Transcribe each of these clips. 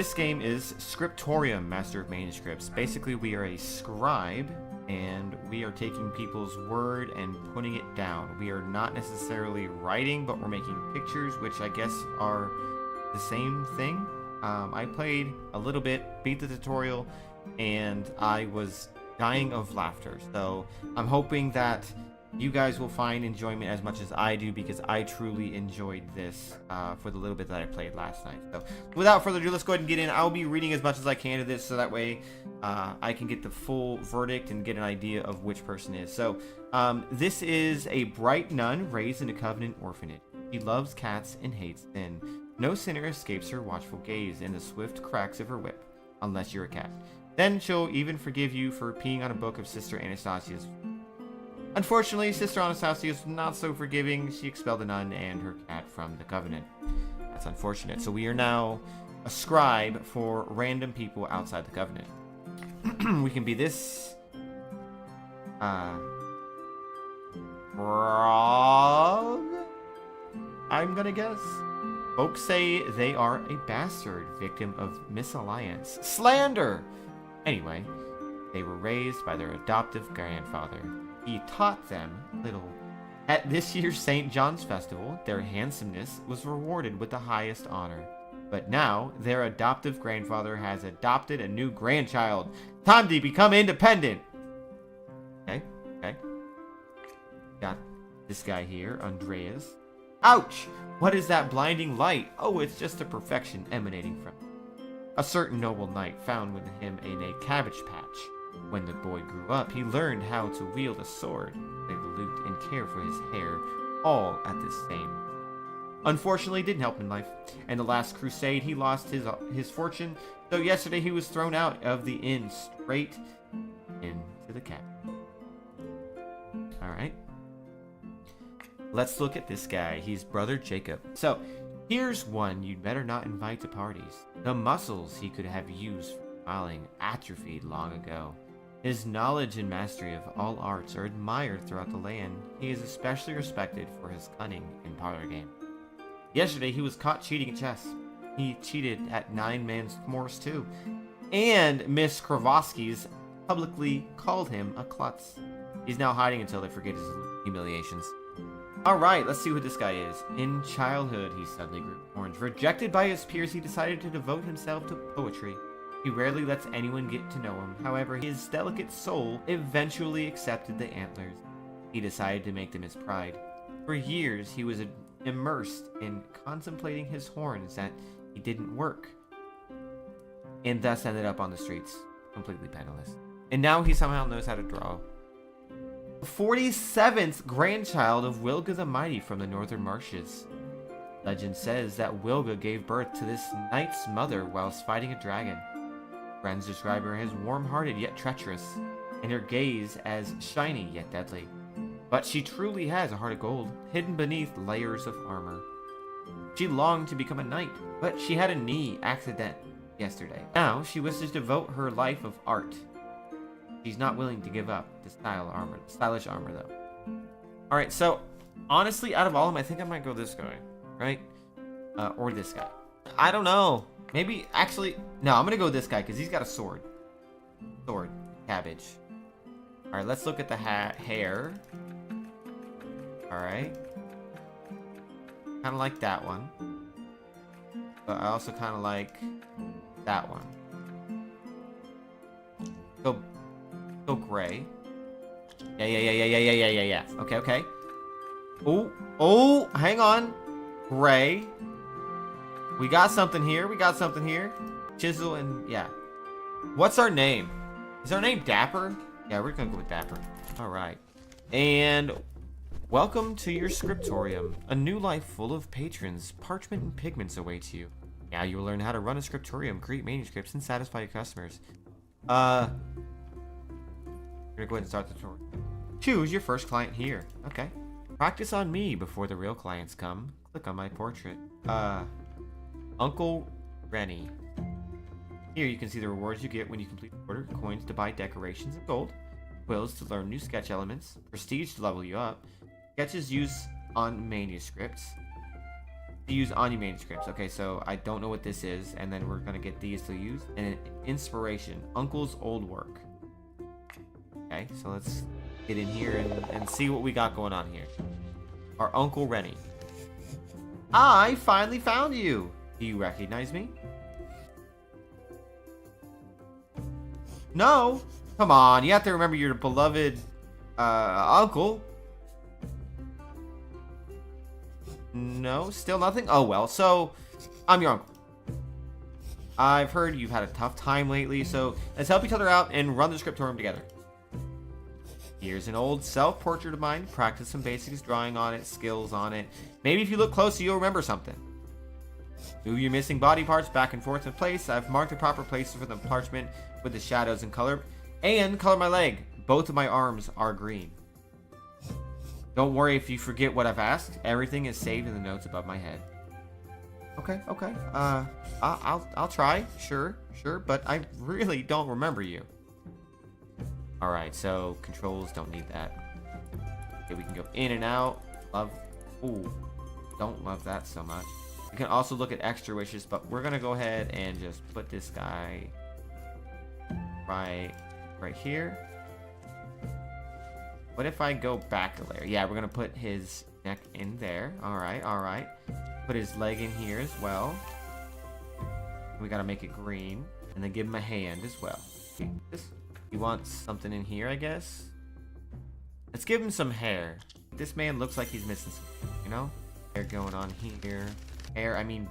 This game is Scriptorium, Master of Manuscripts. Basically, we are a scribe, and we are taking people's word and putting it down. We are not necessarily writing, but we're making pictures, which I guess are the same thing. I played a little bit, beat the tutorial, and I was dying of laughter. So I'm hoping that you guys will find enjoyment as much as I do, because I truly enjoyed this for the little bit that I played last night. So without further ado, let's go ahead and get in. I'll be reading as much as I can of this, so that way I can get the full verdict and get an idea of which person is. So this is a bright nun raised in a covenant orphanage. She loves cats and hates sin. No sinner escapes her watchful gaze and the swift cracks of her whip, unless you're a cat. Then she'll even forgive you for peeing on a book of Sister Anastasia's. Unfortunately, Sister Anastasia is not so forgiving. She expelled the nun and her cat from the covenant. That's unfortunate. So we are now a scribe for random people outside the covenant. We can be this frog, I'm gonna guess. Folks say they are a bastard, victim of misalliance. Slander! Anyway, they were raised by their adoptive grandfather. He taught them little. At this year's St. John's Festival, their handsomeness was rewarded with the highest honor. But now, their adoptive grandfather has adopted a new grandchild. Time to become independent! Okay. Got this guy here, Andreas. Ouch! What is that blinding light? Oh, it's just a perfection emanating from him. A certain noble knight found with him in a cabbage patch. When the boy grew up, he learned how to wield a sword, play the lute, and care for his hair, all at the same. Unfortunately, it didn't help in life. In the last crusade, he lost his fortune, so yesterday he was thrown out of the inn straight into the cat. Alright. Let's look at this guy. He's Brother Jacob. So, here's one you'd better not invite to parties. The muscles he could have used for smiling atrophied long ago. His knowledge and mastery of all arts are admired throughout the land. He is especially respected for his cunning in parlor game. Yesterday, he was caught cheating at chess. He cheated at 9-man's Morse too. And Miss Kravosky's publicly called him a klutz. He's now hiding until they forget his humiliations. Alright, let's see who this guy is. In childhood, he suddenly grew orange. Rejected by his peers, he decided to devote himself to poetry. He rarely lets anyone get to know him. However, his delicate soul eventually accepted the antlers. He decided to make them his pride. For years, he was immersed in contemplating his horns that he didn't work, and thus ended up on the streets, completely penniless. And now he somehow knows how to draw. 47th grandchild of Wilga the Mighty from the Northern Marshes. Legend says that Wilga gave birth to this knight's mother whilst fighting a dragon. Friends describe her as warm-hearted yet treacherous, and her gaze as shiny yet deadly. But she truly has a heart of gold, hidden beneath layers of armor. She longed to become a knight, but she had a knee accident yesterday. Now she wishes to devote her life of art. She's not willing to give up the stylish armor though. Alright, so honestly, out of all of them, I think I might go this guy, right? Or this guy. I don't know. Maybe, actually, no, I'm gonna go with this guy because he's got a sword. Sword. Cabbage. Alright, let's look at the hair. Alright. Kind of like that one. But I also kind of like that one. Go gray. Yeah. Okay. Oh, hang on. Gray. We got something here. Chisel and, yeah. What's our name? Is our name Dapper? Yeah, we're gonna go with Dapper. Alright. And welcome to your Scriptorium. A new life full of patrons, parchment, and pigments awaits you. Now you will learn how to run a Scriptorium, create manuscripts, and satisfy your customers. We're gonna go ahead and start the tutorial. Choose your first client here. Okay. Practice on me before the real clients come. Click on my portrait. Uncle Rennie. Here you can see the rewards you get when you complete the order. Coins to buy decorations and gold. Quills to learn new sketch elements. Prestige to level you up. Sketches used on manuscripts. to use on your manuscripts. Okay, so I don't know what this is, and then we're gonna get these to use. And an inspiration, Uncle's old work. Okay, so let's get in here and see what we got going on here. Our Uncle Rennie. I finally found you. Do you recognize me? No. Come on, you have to remember your beloved uncle. No, still nothing? Oh well, so I'm your uncle. I've heard you've had a tough time lately, so let's help each other out and run the Scriptorium together. Here's an old self-portrait of mine. Practice some basics, drawing on it, skills on it. Maybe if you look closely, you'll remember something. Move your missing body parts back and forth in place. I've marked the proper places for the parchment with the shadows and color my leg. Both of my arms are green. Don't worry if you forget what I've asked. Everything is saved in the notes above my head. Okay. I'll try. Sure, but I really don't remember you. Alright, so controls, don't need that. Okay, we can go in and out. Ooh, don't love that so much. We can also look at extra wishes, but we're gonna go ahead and just put this guy right here. What if I go back a layer? Yeah, we're gonna put his neck in there. Alright. Put his leg in here as well. We gotta make it green. And then give him a hand as well. Okay, he wants something in here, I guess. Let's give him some hair. This man looks like he's missing something, you know? Hair going on here.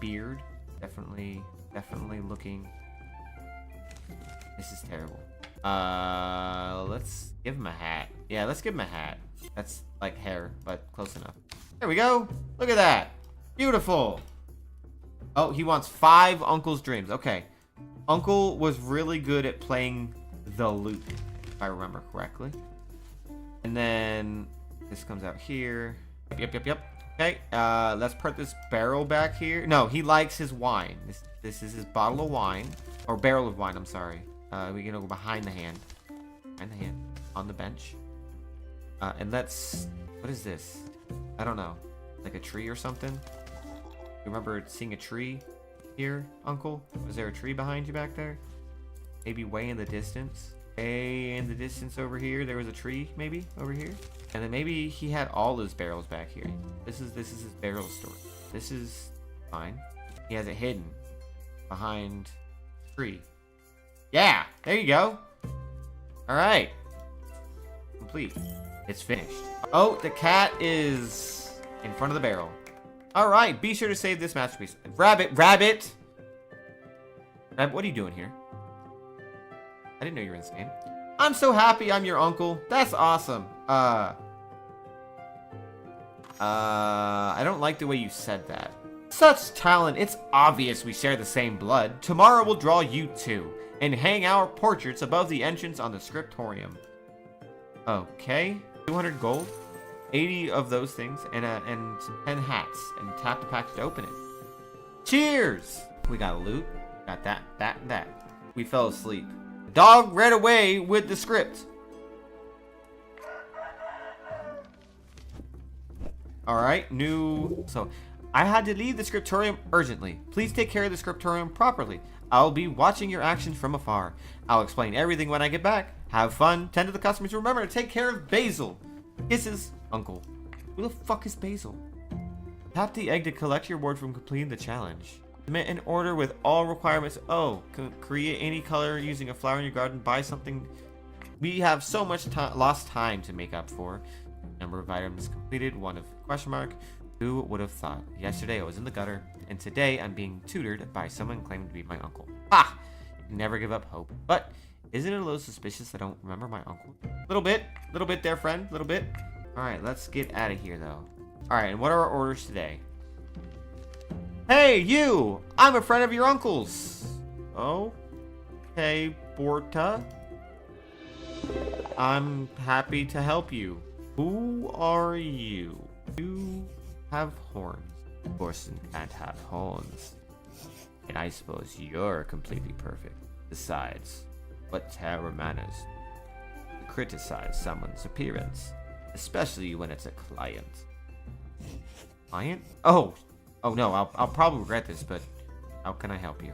Beard. Definitely looking. This is terrible. Let's give him a hat. Yeah, let's give him a hat. That's like hair, but close enough. There we go. Look at that. Beautiful. Oh, he wants 5 Uncle's Dreams. Okay. Uncle was really good at playing the lute, if I remember correctly. And then this comes out here. Yep. Okay, let's put this barrel back here. No, he likes his wine. This is his bottle of wine. Or barrel of wine, I'm sorry. We're gonna go behind the hand. On the bench. And let's... What is this? I don't know. Like a tree or something? You remember seeing a tree here, Uncle? Was there a tree behind you back there? Maybe way in the distance. Way in the distance over here, there was a tree, maybe, over here. And then maybe he had all his barrels back here. This is his barrel store. This is fine. He has it hidden behind the tree. Yeah, there you go. Alright. Complete. It's finished. Oh, the cat is in front of the barrel. Alright, be sure to save this masterpiece. Rabbit! Rabbit, what are you doing here? I didn't know you were in this game. I'm so happy I'm your uncle. That's awesome. I don't like the way you said that. Such talent. It's obvious we share the same blood. Tomorrow we'll draw you two and hang our portraits above the entrance on the Scriptorium. Okay. 200 gold. 80 of those things and some 10 hats. And tap the package to open it. Cheers! We got a loot. Got that, and that. We fell asleep. The dog ran away with the script. Alright, So, I had to leave the Scriptorium urgently. Please take care of the Scriptorium properly. I'll be watching your actions from afar. I'll explain everything when I get back. Have fun. Tend to the customers. Remember to take care of Basil. Kisses, Uncle. Who the fuck is Basil? Tap the egg to collect your reward from completing the challenge. Submit an order with all requirements. Oh, create any color using a flower in your garden. Buy something. We have so much lost time to make up for. Number of items completed. 1 of question mark. Who would have thought? Yesterday I was in the gutter, and today I'm being tutored by someone claiming to be my uncle. Ah! Never give up hope. But isn't it a little suspicious I don't remember my uncle? Little bit there, friend. Little bit. All right, let's get out of here though. All right, and what are our orders today? Hey, you! I'm a friend of your uncle's. Oh, hey, Borta. I'm happy to help you. Who are you? You have horns. Of course, you can't have horns. And I suppose you're completely perfect. Besides, what terrible manners to criticize someone's appearance, especially when it's a client. Client? Oh, Oh no, I'll probably regret this, but how can I help you?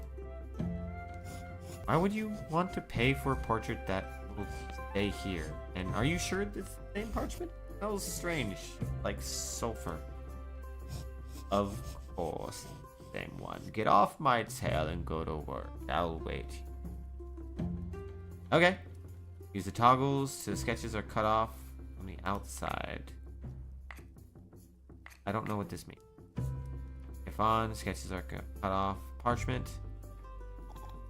Why would you want to pay for a portrait that will stay here? And are you sure it's the same parchment? It smells strange, like sulfur. Of course, same one. Get off my tail and go to work. I'll wait. Okay. Use the toggles so the sketches are cut off on the outside. I don't know what this means. If on, sketches are cut off. Parchment.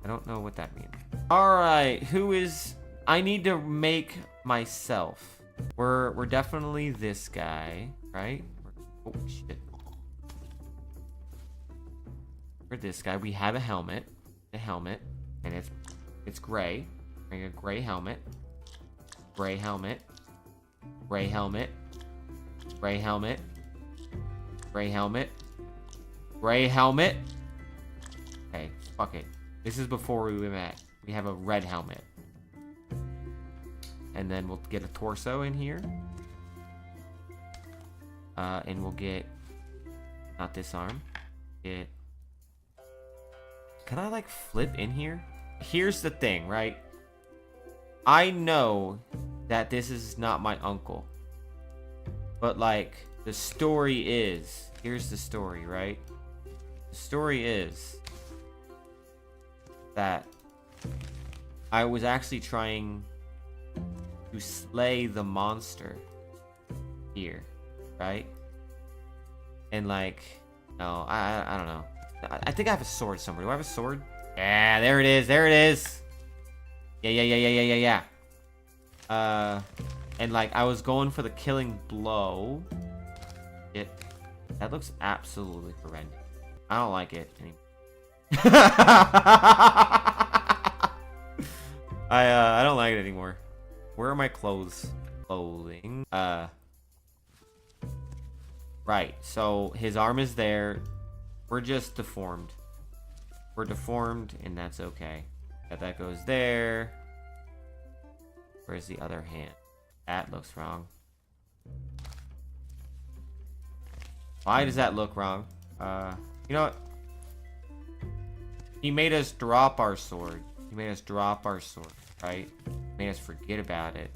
I don't know what that means. Alright, who is... I need to make myself. We're definitely this guy, right? Oh, shit. For this guy, we have a helmet. And it's gray. Wearing a gray helmet. Gray helmet. Gray helmet. Gray helmet. Gray helmet. Gray helmet. Okay, fuck it. This is before we met. We have a red helmet. And then we'll get a torso in here. And we'll get... Not this arm. Get... Can I, like, flip in here? Here's the thing, right? I know that this is not my uncle. But, like, the story is... Here's the story, right? The story is... that I was actually trying to slay the monster here, right? And like, no, I don't know. I think I have a sword somewhere. Do I have a sword? Yeah, there it is. There it is. Yeah. And like, I was going for the killing blow. That looks absolutely horrendous. I don't like it anymore. I don't like it anymore. Where are my clothes? Clothing. Right. So his arm is there. We're just deformed. We're deformed, and that's okay. That goes there. Where's the other hand? That looks wrong. Why does that look wrong? You know what? He made us drop our sword. He made us drop our sword, right? He made us forget about it.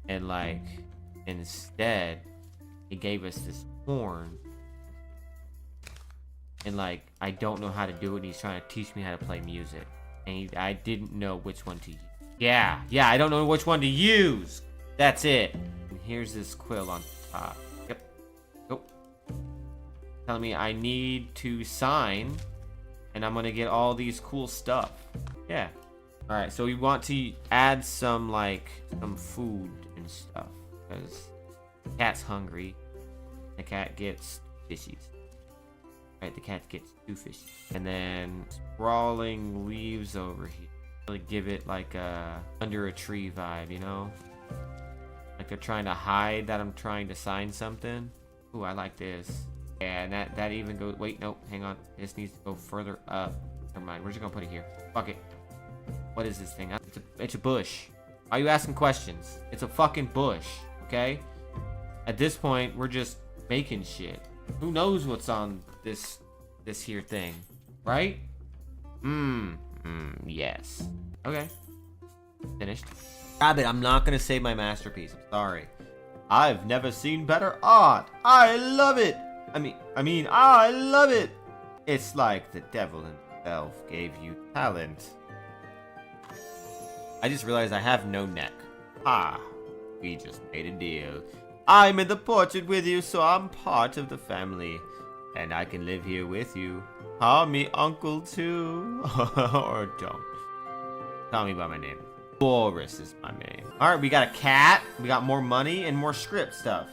And like, instead, he gave us this horn. And like, I don't know how to do it, and he's trying to teach me how to play music. And I didn't know which one to use. Yeah, I don't know which one to use. That's it. And here's this quill on top. Yep. Nope. Telling me I need to sign. And I'm gonna get all these cool stuff. Yeah. Alright, so we want to add some, like, some food and stuff. Because the cat's hungry. The cat gets fishies. Right, the cat gets 2 fishies. And then sprawling leaves over here. Really give it, like, a under a tree vibe, you know? Like they're trying to hide that I'm trying to sign something. Ooh, I like this. Yeah, and that even goes... Wait, no, hang on. This needs to go further up. Never mind. We're just gonna put it here. Fuck it. What is this thing? It's a bush. Why are you asking questions? It's a fucking bush, okay? At this point, we're just making shit. Who knows what's on this here thing, right? Yes. Okay. Finished. Rabbit, I'm not gonna save my masterpiece. I'm sorry. I've never seen better art. I love it. I love it. It's like the devil himself gave you talent. I just realized I have no neck. We just made a deal. I'm in the portrait with you, so I'm part of the family. And I can live here with you. Call me uncle too. Or don't. Call me by my name. Boris is my name. Alright, we got a cat. We got more money and more script stuff.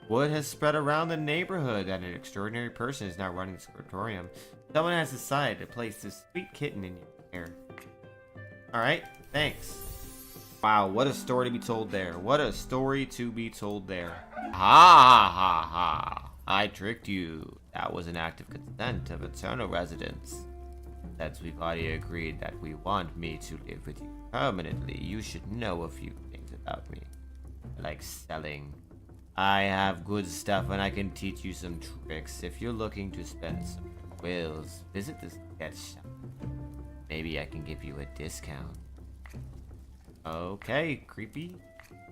Word has spread around the neighborhood that an extraordinary person is now running the Scriptorium. Someone has decided to place this sweet kitten in your care. Alright, thanks. Wow, what a story to be told there. What a story to be told there. Ha. I tricked you. That was an act of consent of eternal residence. Since we've already agreed that we want me to live with you permanently, you should know a few things about me. Like selling I have good stuff and I can teach you some tricks. If you're looking to spend some wills, visit this sketch shop. Maybe I can give you a discount. Okay, creepy.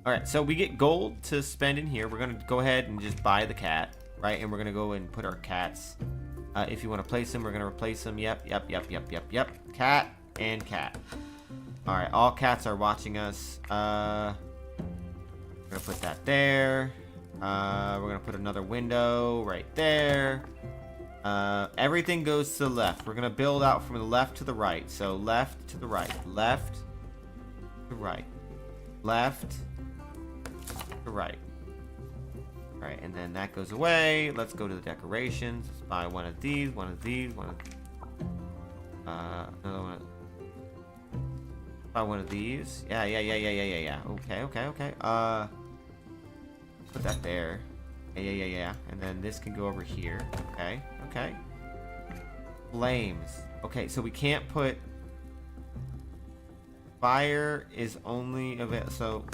Alright, so we get gold to spend in here. We're gonna go ahead and just buy the cat, right? And we're gonna go and put our cats. If you want to place them, we're gonna replace them. Yep. Cat and cat. Alright, all cats are watching us. We're gonna put that there. We're gonna put another window right there. Everything goes to the left. We're gonna build out from the left to the right. So left to the right, left to right, left to right. All right, and then that goes away. Let's go to the decorations. Let's buy one of these, one of these, one of another one. Buy one of these. Yeah. Okay. Put that there. Yeah. And then this can go over here. Okay. Flames. Okay, so we can't put... Fire is only available... So,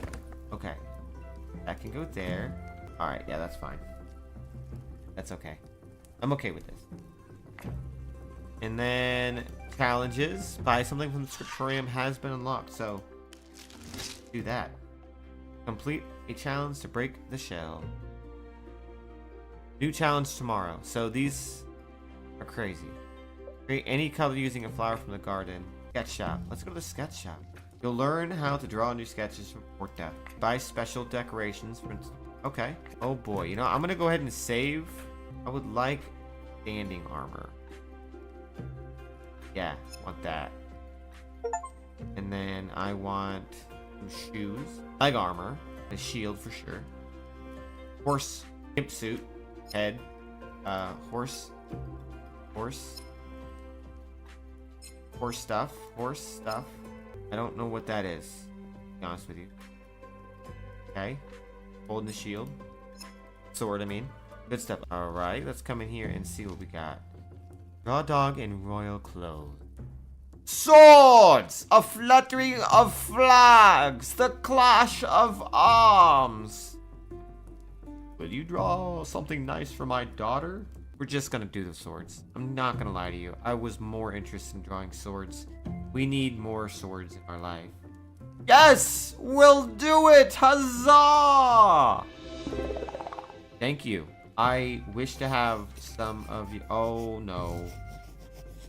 okay. That can go there. Alright, yeah, that's fine. That's okay. I'm okay with this. And then... Challenges. Buy something from the Scriptorium has been unlocked, so... Do that. Complete a challenge to break the shell. New challenge tomorrow. So these are crazy. Create any color using a flower from the garden. Sketch shop. Let's go to the sketch shop. You'll learn how to draw new sketches from Port Death. Buy special decorations. For instance. Okay. Oh boy. You know, I'm gonna go ahead and save. I would like standing armor. Yeah, want that. And then I want some shoes. Leg armor. A shield for sure. Horse. Imp suit. Head. Horse stuff. I don't know what that is, to be honest with you. Okay. Holding the shield. Sword, I mean. Good stuff. Alright, let's come in here and see what we got. Raw dog in royal clothes. Swords! A fluttering of flags! The clash of arms! Will you draw something nice for my daughter? We're just gonna do the swords. I'm not gonna lie to you. I was more interested in drawing swords. We need more swords in our life. Yes! We'll do it! Huzzah! Thank you. I wish to have some of you. Oh no.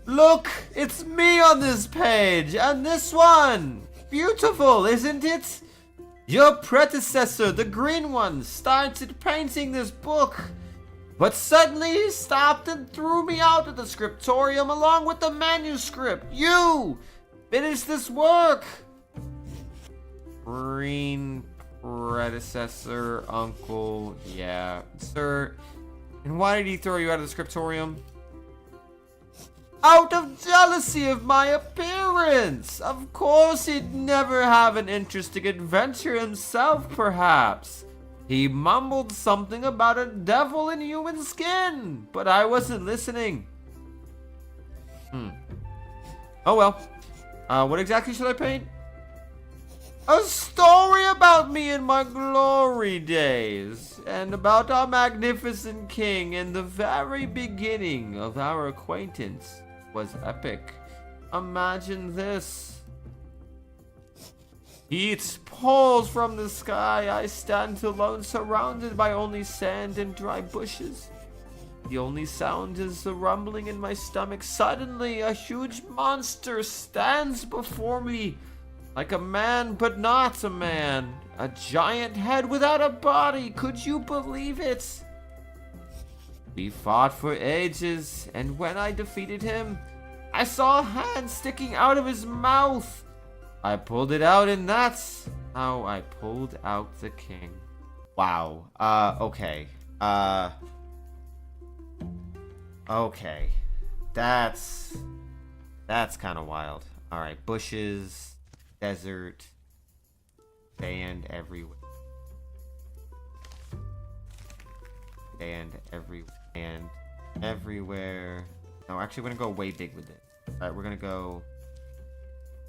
Look! It's me on this page! And this one! Beautiful, isn't it? Your predecessor, the green one, started painting this book, but suddenly he stopped and threw me out of the Scriptorium along with the manuscript. You finished this work. Green predecessor, uncle, yeah. Sir, and why did he throw you out of the Scriptorium? Out of jealousy of my appearance! Of course he'd never have an interesting adventure himself, perhaps. He mumbled something about a devil in human skin, but I wasn't listening. Oh well. What exactly should I paint? A story about me in my glory days, and about our magnificent king in the very beginning of our acquaintance. Was epic. Imagine this. Heat pours from the sky. I stand alone, surrounded by only sand and dry bushes. The only sound is the rumbling in my stomach. Suddenly, a huge monster stands before me, like a man, but not a man. A giant head without a body. Could you believe it? We fought for ages, and when I defeated him, I saw a hand sticking out of his mouth. I pulled it out, and that's how I pulled out the king. Wow. Okay. Okay. That's kind of wild. All right, bushes, desert, sand everywhere. And everywhere. No, actually, we're gonna go way big with it. All right, we're gonna go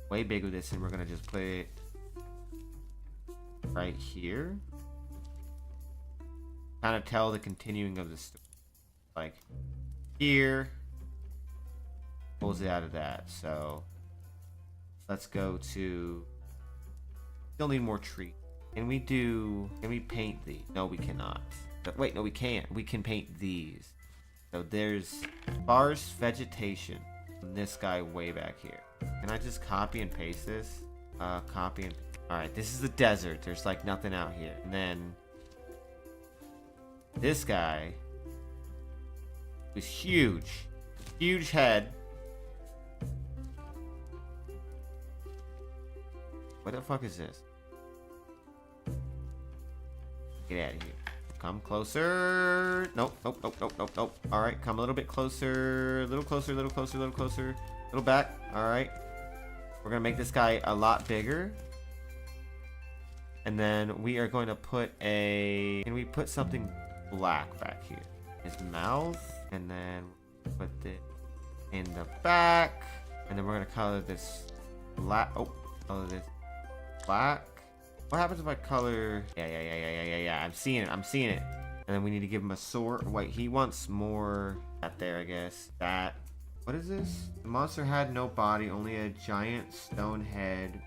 way big with this, and we're gonna just put it right here. kind of tell the continuing of the story. Like, here, pulls it out of that. So, let's go to, still need more trees. Can we paint these? No, we cannot. But wait, no, we can't. We can paint these. So there's sparse vegetation. And this guy way back here. Can I just copy and paste this? Copy and... Alright, this is the desert. There's like nothing out here. And then... this guy... was huge. Huge head. What the fuck is this? Get out of here. Come closer. Nope, nope, nope, nope, nope, nope. Alright, come a little bit closer. A little closer, a little closer, a little closer. A little back. Alright. We're gonna make this guy a lot bigger. And then we are going to put a... Can we put something black back here? His mouth. And then put it in the back. And then we're gonna color this black. Oh, color this black. What happens if I color... Yeah. I'm seeing it. And then we need to give him a sword. Wait, he wants more... That there, I guess. That. What is this? The monster had no body, only a giant stone head,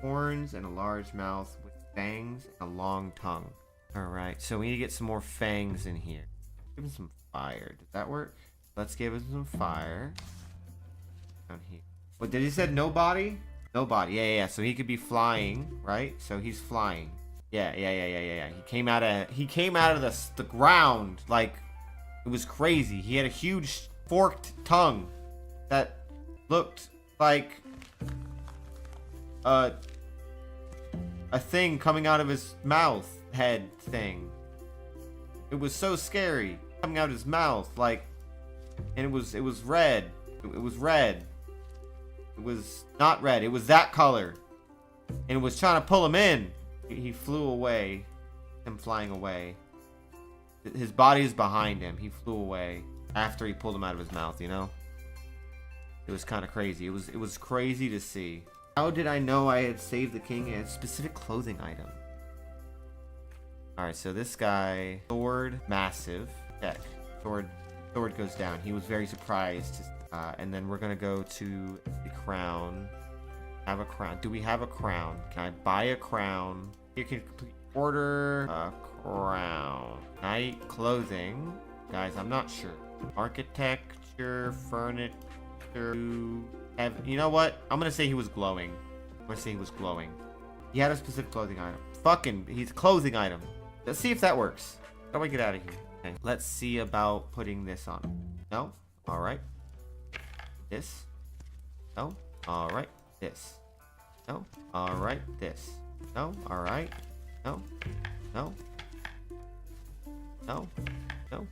horns, and a large mouth with fangs and a long tongue. Alright, so we need to get some more fangs in here. Give him some fire. Does that work? Let's give him some fire. Down here. What, did he said no body? No body. Yeah. So he could be flying, right? So he's flying. Yeah. He came out of the ground like it was crazy. He had a huge forked tongue that looked like a thing coming out of his mouth head thing. It was so scary coming out of his mouth, like, and it was red. It was red. It was not red. It was that color. And it was trying to pull him in. He flew away. Him flying away. His body is behind him. He flew away after he pulled him out of his mouth, you know? It was kind of crazy. It was crazy to see. How did I know I had saved the king? A specific clothing item. Alright, so this guy, sword, massive. Check. Sword goes down. He was very surprised. And then we're gonna go to the crown. Have a crown. Do we have a crown? Can I buy a crown? You can order a crown. Night clothing. Guys, I'm not sure. Architecture, furniture. You know what? I'm gonna say he was glowing. He had a specific clothing item. He's a clothing item. Let's see if that works. How do I get out of here? Okay. Let's see about putting this on. No? Alright. This. No. Alright. This. No. Alright. This. No. Alright. No. No. No. No.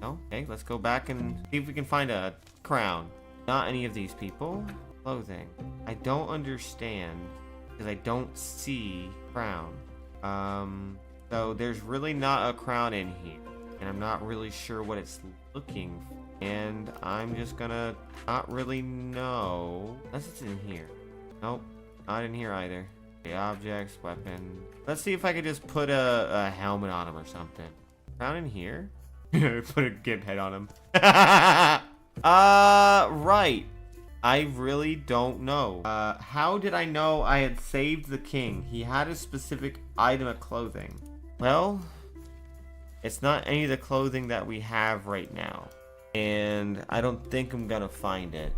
No. Okay, let's go back and see if we can find a crown. Not any of these people. Clothing. I don't understand because I don't see crown. So there's really not a crown in here. And I'm not really sure what it's looking for. And I'm just gonna not really know. Unless it's in here. Nope. Not in here either. Okay, objects, weapon. Let's see if I could just put a helmet on him or something. Crown in here? Put a gimp head on him. Right. I really don't know. How did I know I had saved the king? He had a specific item of clothing. Well, it's not any of the clothing that we have right now. And I don't think I'm gonna find it.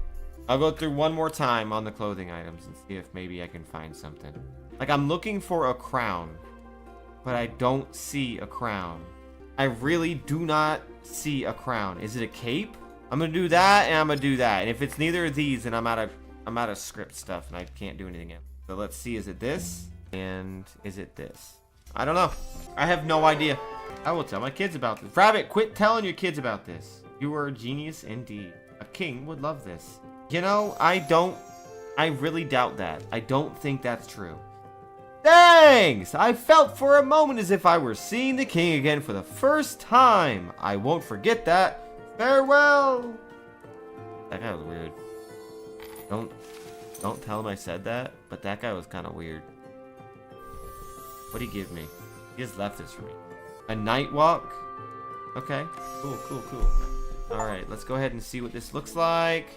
I'll go through one more time on the clothing items and see if maybe I can find something. Like, I'm looking for a crown, but I don't see a crown. I really do not see a crown. Is it a cape? I'm gonna do that and I'm gonna do that. And if it's neither of these, then I'm out of script stuff and I can't do anything else. So let's see, is it this? And is it this? I don't know. I have no idea. I will tell my kids about this. Rabbit, quit telling your kids about this. You are a genius indeed. A king would love this. You know, I really doubt that. I don't think that's true. Thanks! I felt for a moment as if I were seeing the king again for the first time. I won't forget that. Farewell! That guy was weird. Don't tell him I said that, but that guy was kind of weird. What'd he give me? He just left this for me. A night walk. Okay. Cool. Alright, let's go ahead and see what this looks like.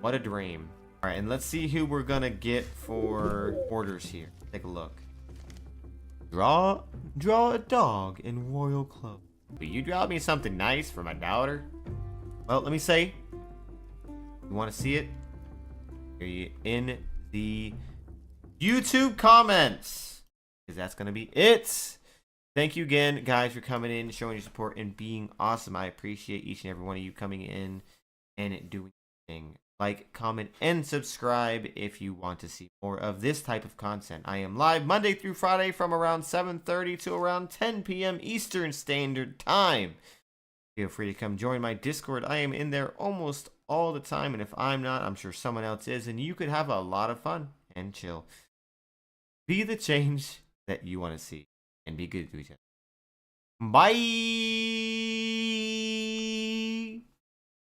What a dream. Alright, and let's see who we're gonna get for orders here. Take a look. Draw a dog in royal clothes. Will you draw me something nice for my daughter? Well, let me say. You want to see it? Are you in the YouTube comments? Because that's gonna be it. Thank you again, guys, for coming in, showing your support, and being awesome. I appreciate each and every one of you coming in and doing thing. Like, comment, and subscribe if you want to see more of this type of content. I am live Monday through Friday from around 7:30 to around 10 p.m. Eastern Standard Time. Feel free to come join my Discord. I am in there almost all the time, and if I'm not, I'm sure someone else is, and you could have a lot of fun and chill. Be the change that you want to see, and be good to each other. Bye!